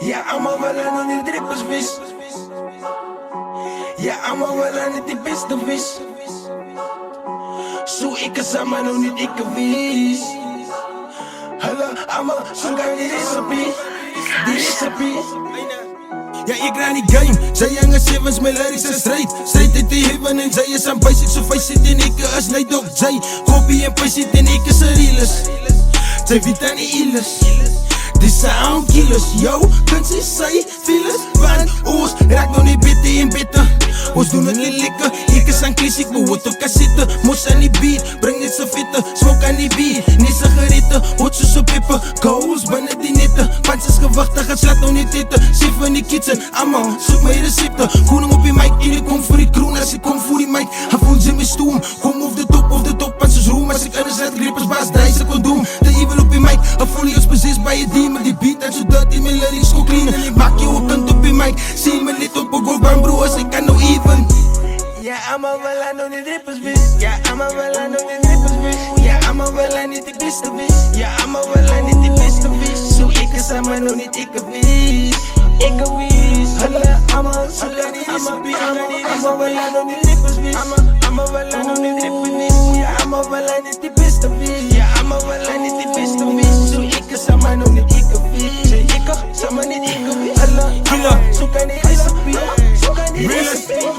Ja, allemaal wel aan die drippers vis. Ja, allemaal wel aan die beste vis. Zo ik is allemaal nog niet ik wis. Hallo, allemaal zo kan die recipe. Die recipe. Ja, ik raak die game. Zij hangen sevens, mijn lyrics zijn strijd. Strijd in de heaven en zij is aan basic. Zo vijf zit in ik als night dog. Zij copy en paste zit in ik is een realers. Zij weet aan die illers. Dit zijn killers, yo, kunst is zij, feelers. Van ons raak nog niet bitter in bitter. Ons doen het niet lekker, ik is aan kies, ik behoort op zitten. Mos aan die beat, breng dit zo fitte. Smoke aan die bier, niet sigaretten. Hot zo pippen, goals binnen die netten. Pantsers gewachten, gaat slaat nog niet zitten. Sif in die kitchen, allemaal, zoek mijn recepten. Koning op je mic, ik kom voor die kroon als ik kom voor die mic. Hij voelt ze me stoem, kom op de top, pantsers roem. Als ik anders uit grippers baas, draai ze condoom. De evil op je mic, hij voel je als precies bij je demon. Die beat uit zodat in mijn lyrics kon cleanen. Maak je ook kant op je mic, zie me niet op een go bro als ik kan nou even. Ja, allemaal wel aan die drippers vis. Ja, allemaal wel aan die drippers vis. Ja, allemaal wel aan die beste vis. Ja, allemaal wel aan die beste vis. Zo ik is allemaal nog niet ik wis. Ik wis. Hallo, allemaal zo kan die recipe. Allemaal wel aan die drippers vis. Allemaal wel aan die drippers vis. Ja, allemaal wel aan die beste vis. Ja, allemaal wel aan die beste vis. Zo ik is allemaal nog niet ik wis. Ik is allemaal niet ik wis. Hallo, zo kan die recipe. Zo kan die recipe.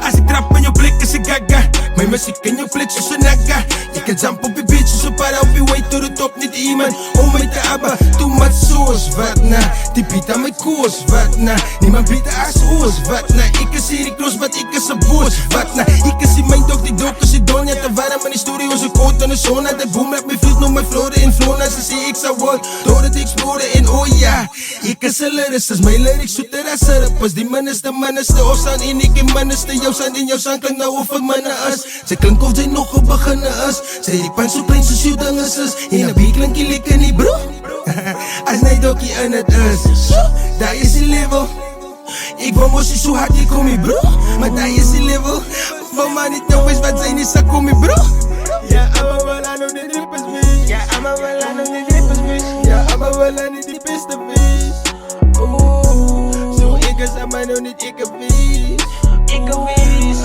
Als ik trap in je blik is ik gaga. Mijn muziek in je blik zoals een naga. Je kan jump op je beach zo para op je way to the top. Niet iemand om mij te abba. Too much sauce, wat na. Die beat aan mijn koers, wat na. Niemand biedt als oors, wat na. Ik is hier ik los, wat ik is een boos, wat na. Ik is in mijn dog, die dog is in Donja. Te warm in de studio, ze koot aan de zon. De boom met mijn vloed, nog mijn vloeren in Flona. Ze zie ik zou worden, door het exploren in oh ja. Ik is een lyricist, mijn lyrics zoeter als syrup. Als die man is de of zijn in ik in man is de jou zijn in jouw zang klinkt nou of het mannen is. Ze klinkt of zij nog op beginnen is. Zij die pan zo klein zoals jou dinges is. In een beat klink je lekker niet bro. Als nee dokkie in het is. Daar is die level. Ik wou moest je zo hard ik kom je bro. Maar daar is die level. Van maar niet nou eens wat zij niet zag kom je bro. Ja, allemaal wel aan die drippers vis. Ja, allemaal wel aan die drippers vis. Ja, allemaal wel aan die beste vis. Zo ik is allemaal nog niet ik wis. Ik wis.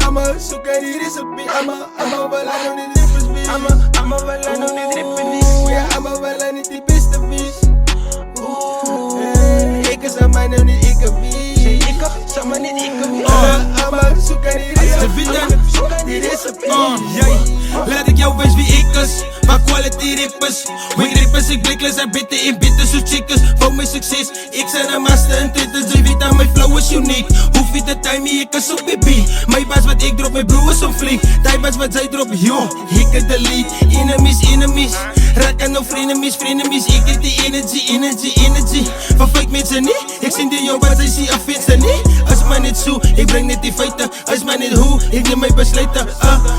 Allemaal zo kan die recipe. Allemaal wel aan die drippers vis. Allemaal wel aan die drippers vis. Ja, allemaal wel aan die beste vis. Ik is allemaal nog niet ik wis. Ik is allemaal niet ik wis. Allemaal zo kan die recipe. Zo kan die recipe. Laat ik jou weten wie ik is. Maar quality rippers. Wing rippers, ik blikless en bitter in bitter zo chickers. Voor mijn succes, ik zijn een master en titters. Je weet aan mijn flow is uniek. Hoef je de time, ik is op je beat. Mijn baas wat ik drop, mijn broer is zo flink. Tijd wat zij drop, yo, ik het de lead. Enemies. Raak aan nou frenemies. Ik heb die energy. Van fake mensen niet. Ik zie die jong, wat zij zie afvindt ze niet. Als man niet zo, ik breng net die feiten. Als man niet hoe, ik neem mijn besluiten.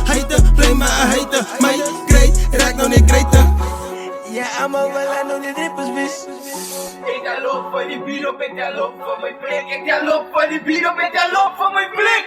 Heiten, play maar heiten. Mijn krijt, raak nou niet krijten. Ja, allemaal wel aan die drippers vis. Ik ga lopen voor die bier op, ik ga lopen voor mijn blik. Ik ga lopen voor die bier op, ik ga lopen voor mijn blik.